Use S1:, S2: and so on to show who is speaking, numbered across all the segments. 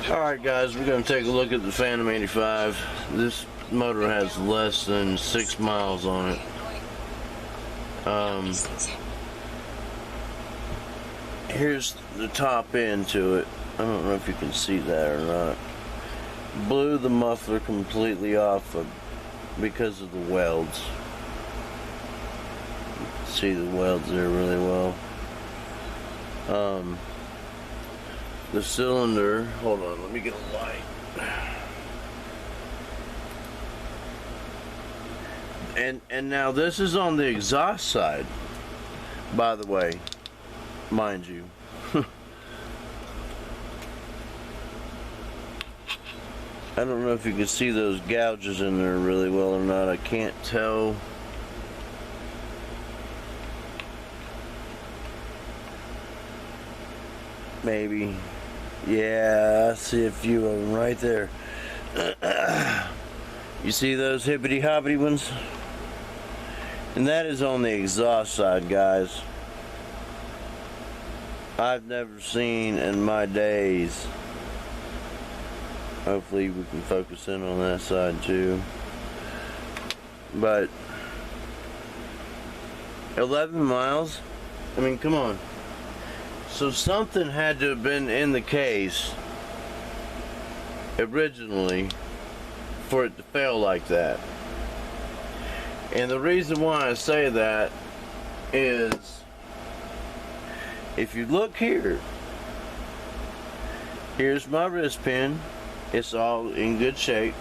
S1: Alright guys, we're going to take a look at the Phantom 85. This motor has less than 6 miles on it. Here's the top end to it. I don't know if you can see that or not. Blew the muffler completely off because of the welds. See the welds there really well. The cylinder, hold on, let me get a light. And now this is on the exhaust side, by the way, mind you. I don't know if you can see those gouges in there really well or not. I can't tell. Maybe. Yeah, I see a few of them right there. You see those hippity hoppity ones? And that is on the exhaust side, guys. I've never seen in my days. Hopefully we can focus in on that side too. But 11 miles? I mean, come on. So something had to have been in the case originally for it to fail like that. And the reason why I say that is, if you look here, here's my wrist pin. It's all in good shape.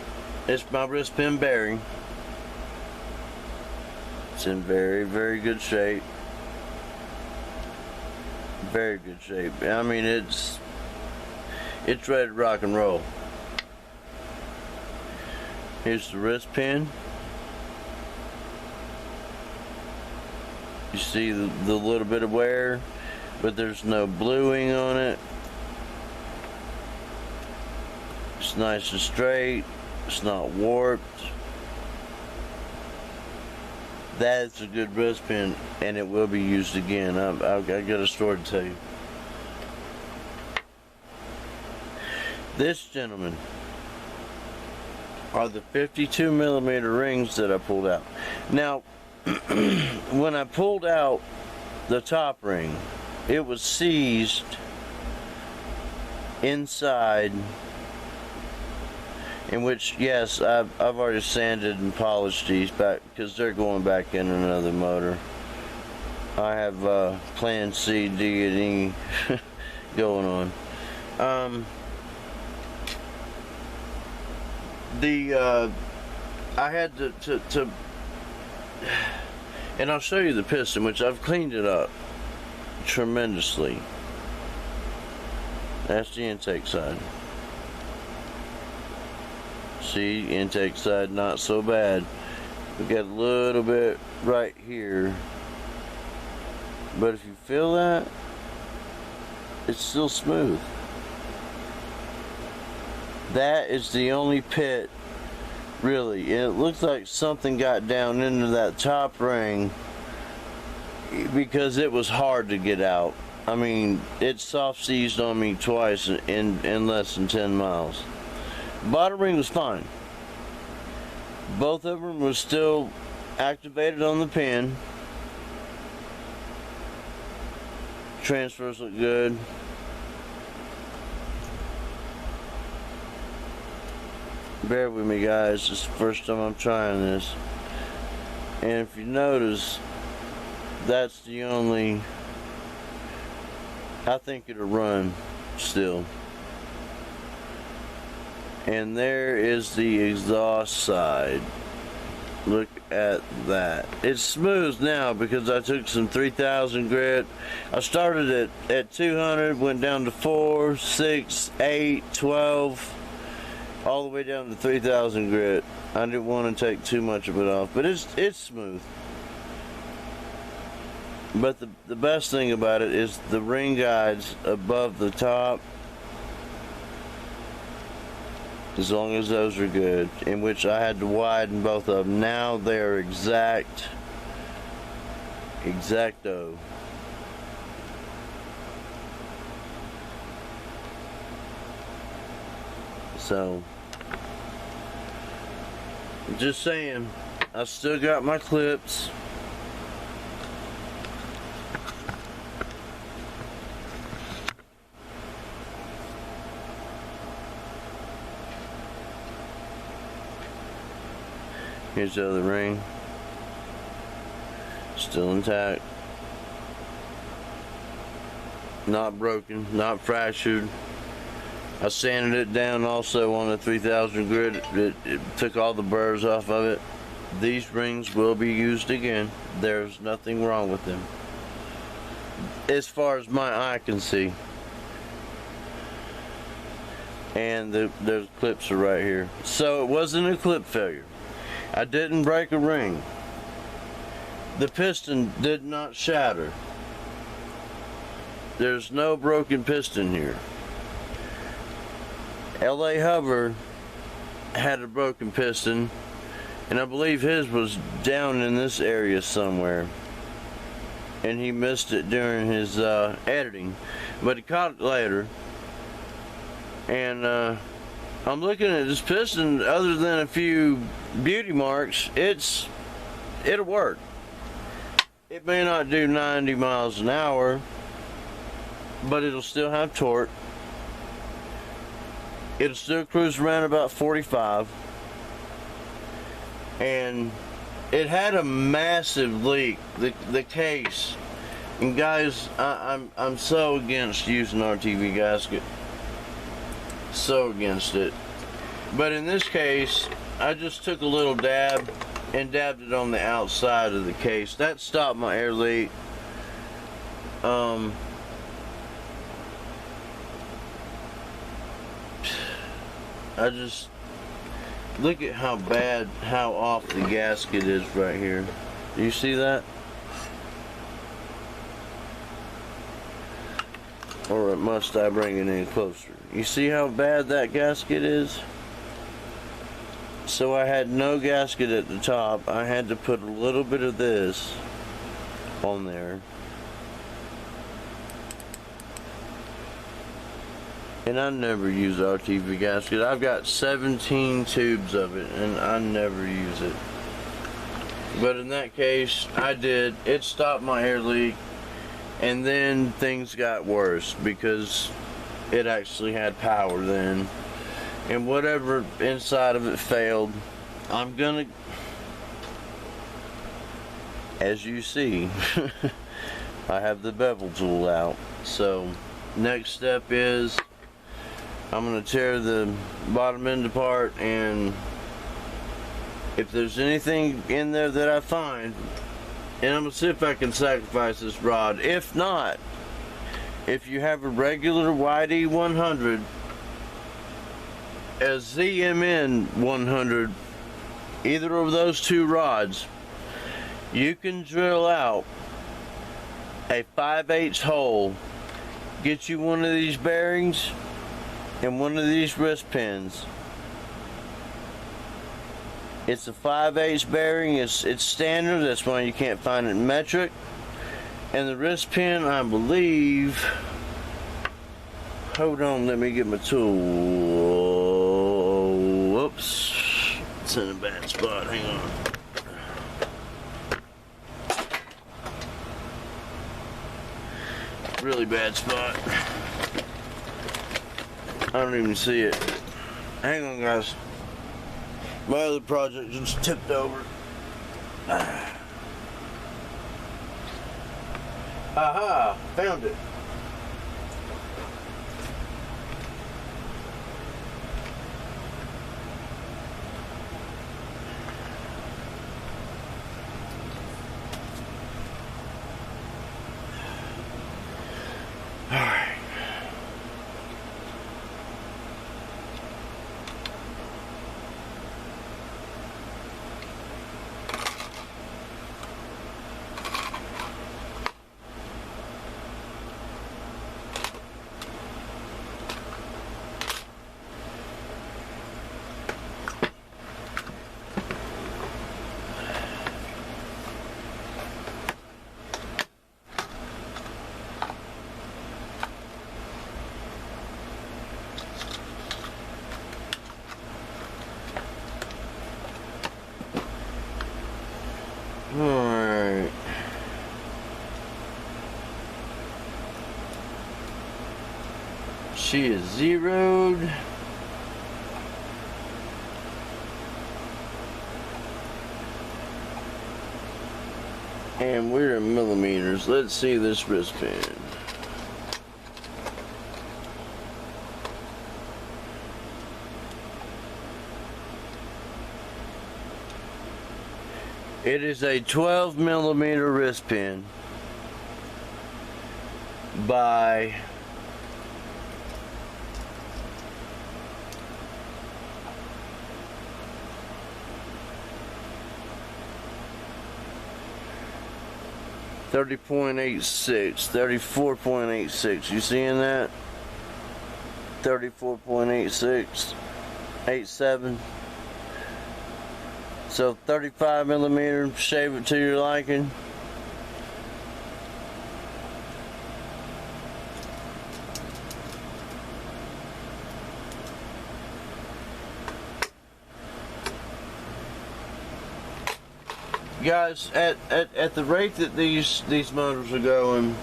S1: It's my wrist pin bearing. It's in very, very good shape. Very good shape. I mean, it's ready to rock and roll. Here's the wrist pin. You see the little bit of wear, but there's no bluing on it. It's nice and straight. It's not warped. That's a good wrist pin, and it will be used again. I've got a story to tell you. This, gentlemen, are the 52 millimeter rings that I pulled out. Now, when I pulled out the top ring, it was seized inside. In which, yes, I've already sanded and polished these back because they're going back in another motor. I have plan C, D, and E going on. I had to, and I'll show you the piston, which I've cleaned it up tremendously. That's the intake side. See, intake side not so bad. We got a little bit right here, but if you feel that, it's still smooth. That is the only pit, really. It looks like something got down into that top ring because it was hard to get out. I mean, it soft seized on me twice in less than 10 miles. Bottom ring was fine. Both of them were still activated on the pin. Transfers look good. Bear with me, guys. This is the first time I'm trying this. And if you notice, that's the only... I think it'll run still. And there is the exhaust side. Look at that. It's smooth now because I took some 3000 grit. I started at 200, went down to 4, 6, 8, 12, all the way down to 3000 grit. I didn't want to take too much of it off, but it's smooth. But the best thing about it is the ring guides above the top. As long as those are good, in which I had to widen both of them. Now they're exacto. So, just saying, I still got my clips. Here's the other ring. Still intact. Not broken, not fractured. I sanded it down also on the 3000 grit. It took all the burrs off of it. These rings will be used again. There's nothing wrong with them, as far as my eye can see. And the clips are right here. So it wasn't a clip failure. I didn't break a ring. The piston did not shatter. There's no broken piston here. LA Hover had a broken piston, and I believe his was down in this area somewhere, and he missed it during his editing, but he caught it later. And I'm looking at this piston. Other than a few beauty marks, it'll work. It may not do 90 miles an hour, but it'll still have torque. It'll still cruise around about 45. And it had a massive leak, the case. And guys, I'm so against using RTV gasket. So against it. But in this case, I just took a little dab and dabbed it on the outside of the case. That stopped my air leak. I just look at how bad, how off the gasket is right here. Do you see that? Or must I bring it in closer? You see how bad that gasket is? So I had no gasket at the top. I had to put a little bit of this on there. And I never use RTV gasket. I've got 17 tubes of it, and I never use it. But in that case, I did. It stopped my air leak, and then things got worse because it actually had power then. And whatever inside of it failed, I'm gonna, as you see, I have the bevel tool out. So next step is I'm going to tear the bottom end apart, and if there's anything in there that I find, and I'm going to see if I can sacrifice this rod. If not, if you have a regular YD 100, a ZMN 100, either of those two rods, you can drill out a 5/8 hole, get you one of these bearings and one of these wrist pins. It's a 5/8 bearing. It's standard. That's why you can't find it metric. And the wrist pin, I believe. Hold on, let me get my tool. Whoops, it's in a bad spot. Hang on. Really bad spot. I don't even see it. Hang on, guys. My other project just tipped over. Aha! Found it. Alright. She is zeroed. And we're in millimeters. Let's see this wristband. It is a 12 millimeter wristband by $34.86. You seeing that? 34.86, 87. So 35 millimeter, shave it to your liking. Guys, at the rate that these motors are going,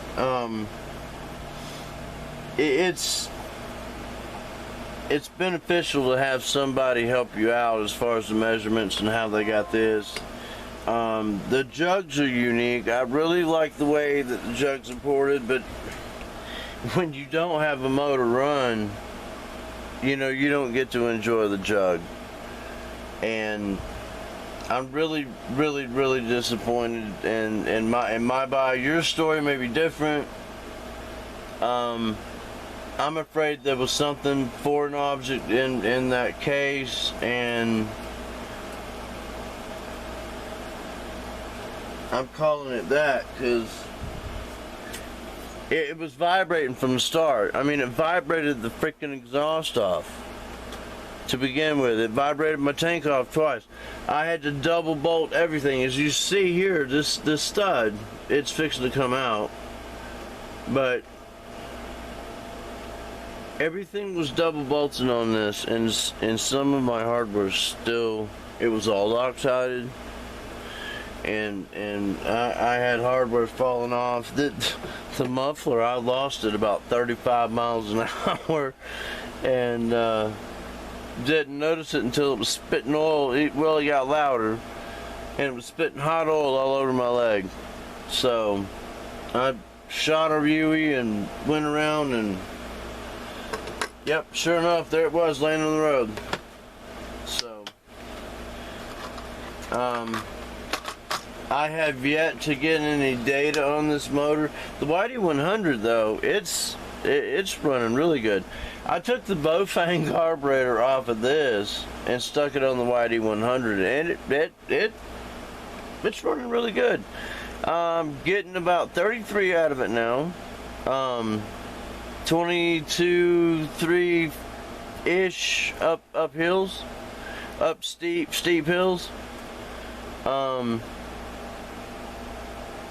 S1: it's beneficial to have somebody help you out as far as the measurements and how they got this. The jugs are unique. I really like the way that the jugs are ported, but when you don't have a motor run, you know, you don't get to enjoy the jug. And I'm really disappointed in my buy. Your story may be different. I'm afraid there was something foreign object in that case, and I'm calling it that because it was vibrating from the start. I mean, it vibrated the freaking exhaust off. To begin with, it vibrated my tank off twice. I had to double bolt everything. As you see here, this stud, it's fixing to come out, but everything was double bolting on this, and some of my hardware still, it was all loctided, and I had hardware falling off. The muffler, I lost it about 35 miles an hour, and didn't notice it until it was spitting oil. It got louder, and it was spitting hot oil all over my leg. So I shot a Yui and went around, and yep, sure enough, there it was laying on the road. So I have yet to get any data on this motor. The YD100 though, it's running really good. I took the Bowfang carburetor off of this and stuck it on the YD100, and it's running really good. Getting about 33 out of it now. 22, 3-ish up hills, up steep hills.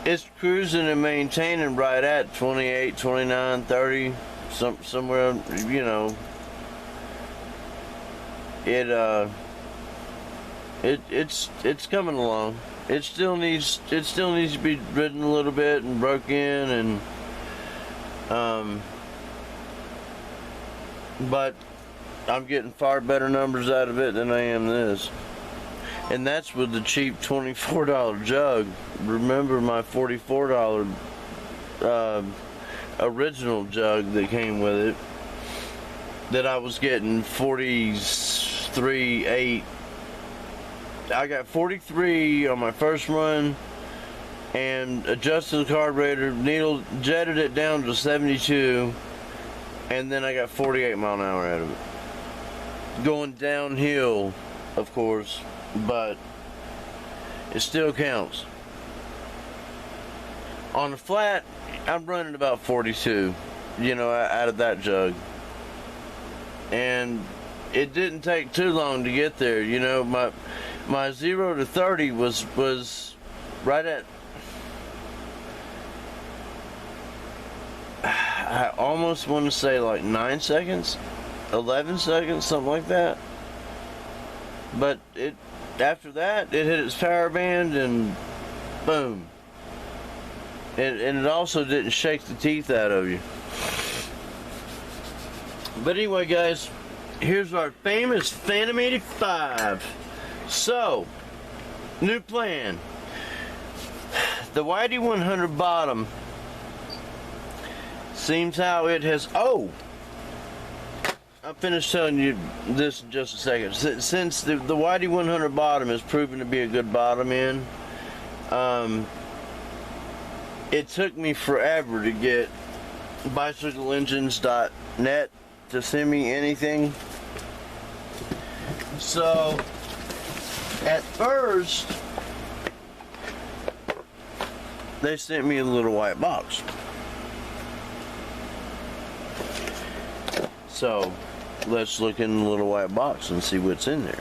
S1: It's cruising and maintaining right at 28, 29, 30. Somewhere, you know, it's coming along. It still needs to be ridden a little bit and broke in, and but I'm getting far better numbers out of it than I am this. And that's with the cheap $24 jug. Remember my $44 original jug that came with it, that I was getting 43.8. I got 43 on my first run and adjusted the carburetor, needle jetted it down to 72, and then I got 48 mile an hour out of it. Going downhill, of course, but it still counts. On the flat, I'm running about 42, you know, out of that jug. And it didn't take too long to get there. You know, my 0 to 30 was right at, I almost want to say like 9 seconds, 11 seconds, something like that. But after that, it hit its power band and boom. And it also didn't shake the teeth out of you. But anyway, guys, here's our famous Phantom 85. So, new plan. The Whitey 100 bottom seems how it has. Oh, I'll finish telling you this in just a second. Since the Whitey 100 bottom has proven to be a good bottom end, it took me forever to get bicycleengines.net to send me anything. So at first they sent me a little white box. So let's look in the little white box and see what's in there.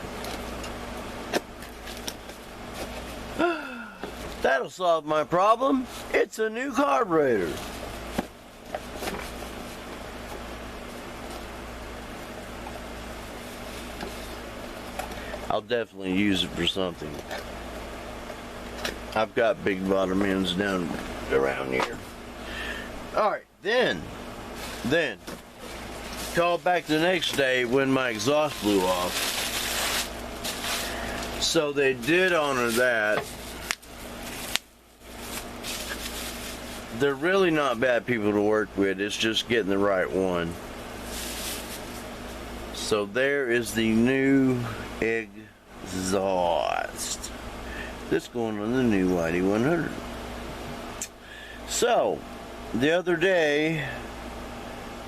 S1: That'll solve my problem. It's a new carburetor. I'll definitely use it for something. I've got big bottom ends down around here. Alright, then called back the next day when my exhaust blew off. So they did honor that. They're really not bad people to work with. It's just getting the right one. So there is the new exhaust. This going on the new Whitey 100. So the other day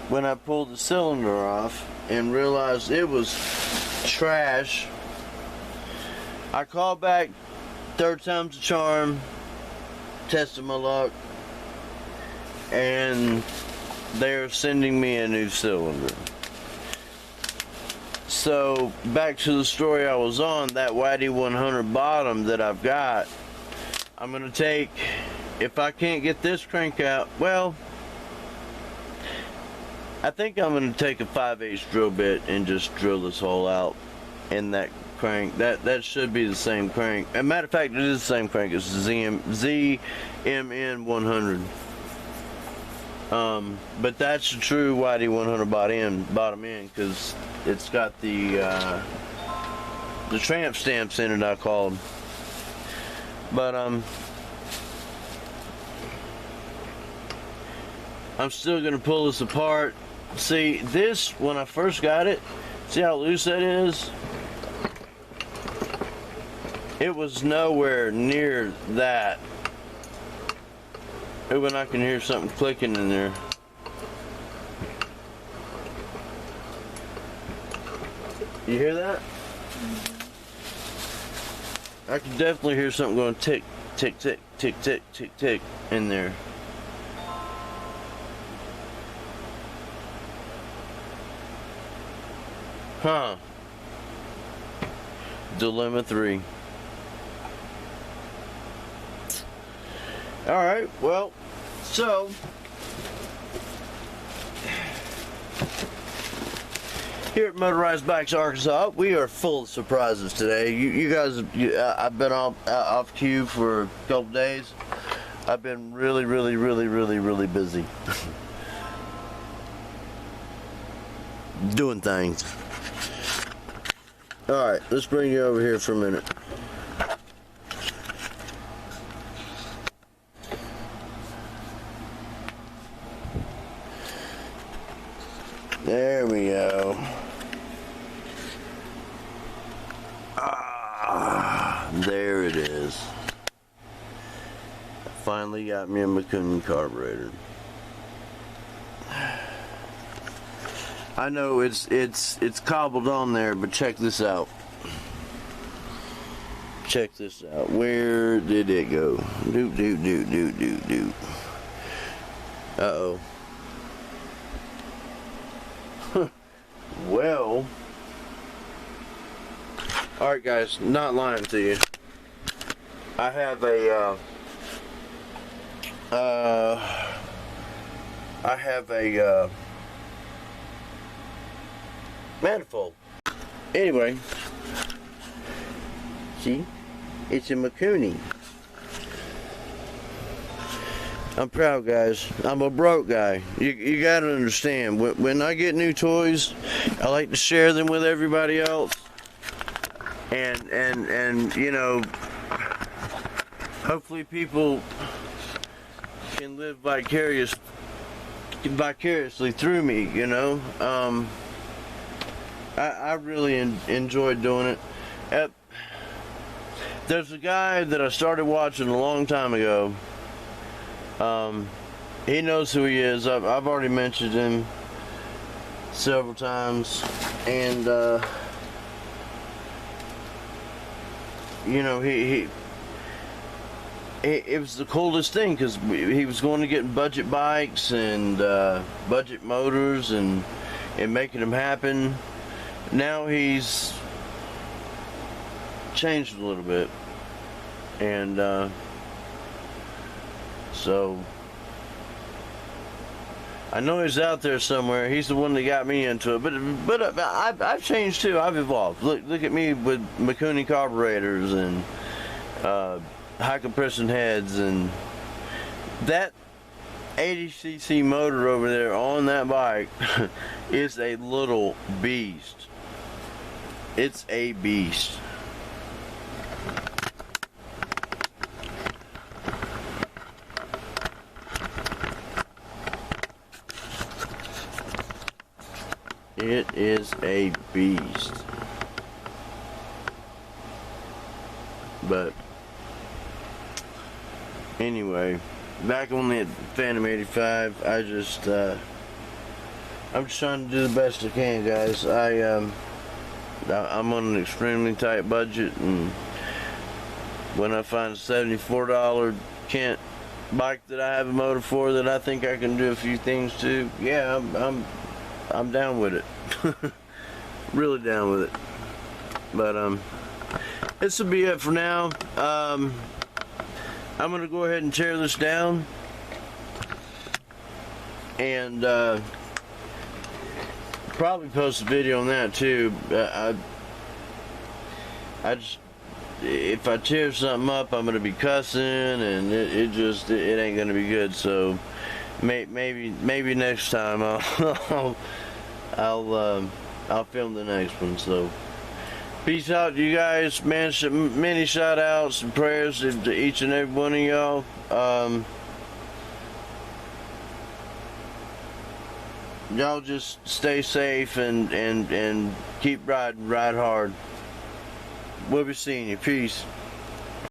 S1: when I pulled the cylinder off and realized it was trash, I called back, third time's a charm, tested my luck, and they're sending me a new cylinder. So back to the story I was on, that Whitey 100 bottom that I've got, I'm gonna take, if I can't get this crank out, well, I think I'm gonna take a 5/8 drill bit and just drill this hole out in that crank. That should be the same crank. As a matter of fact, it is the same crank. It's the ZMN 100. But that's the true Whitey 100 bottom end, because it's got the tramp stamps in it, I called. But I'm still gonna pull this apart. See, this, when I first got it, see how loose that is? It was nowhere near that. When I can hear something clicking in there. You hear that? I can definitely hear something going tick, tick, tick, tick, tick, tick, tick in there. Huh. Dilemma 3. Alright, well, so here at Motorized Bikes Arkansas, we are full of surprises today. You guys, I've been off cue for a couple days. I've been really busy doing things. Alright, let's bring you over here for a minute. There we go. There it is. Finally got me a McCoon carburetor. I know it's cobbled on there, but check this out. Check this out. Where did it go? Doot. Uh-oh. Well, alright guys, not lying to you. I have a manifold. Anyway, see, it's a Makuni. I'm proud, guys. I'm a broke guy. You gotta understand. When I get new toys, I like to share them with everybody else. And you know, hopefully people can live vicariously through me. You know, I really enjoyed doing it. There's a guy that I started watching a long time ago. He knows who he is. I've already mentioned him several times, and you know, it was the coolest thing because he was going to get budget bikes and budget motors and making them happen. Now he's changed a little bit, and so I know he's out there somewhere. He's the one that got me into it, but I've changed too. I've evolved. Look at me with Mikuni carburetors and high compression heads, and that 80cc motor over there on that bike is a little beast. It's a beast. It is a beast. But anyway, back on the Phantom 85, I'm just trying to do the best I can, guys. I'm on an extremely tight budget, and when I find a $74 Kent bike that I have a motor for that I think I can do a few things to, yeah, I'm down with it. Really down with it. But this will be it for now. I'm gonna go ahead and tear this down, and probably post a video on that too. I just, if I tear something up, I'm gonna be cussing, and it ain't gonna be good. So maybe next time I'll film the next one. So peace out, you guys. Man, many shout outs and prayers to each and every one of y'all. Y'all just stay safe and keep riding, ride hard. We'll be seeing you. Peace.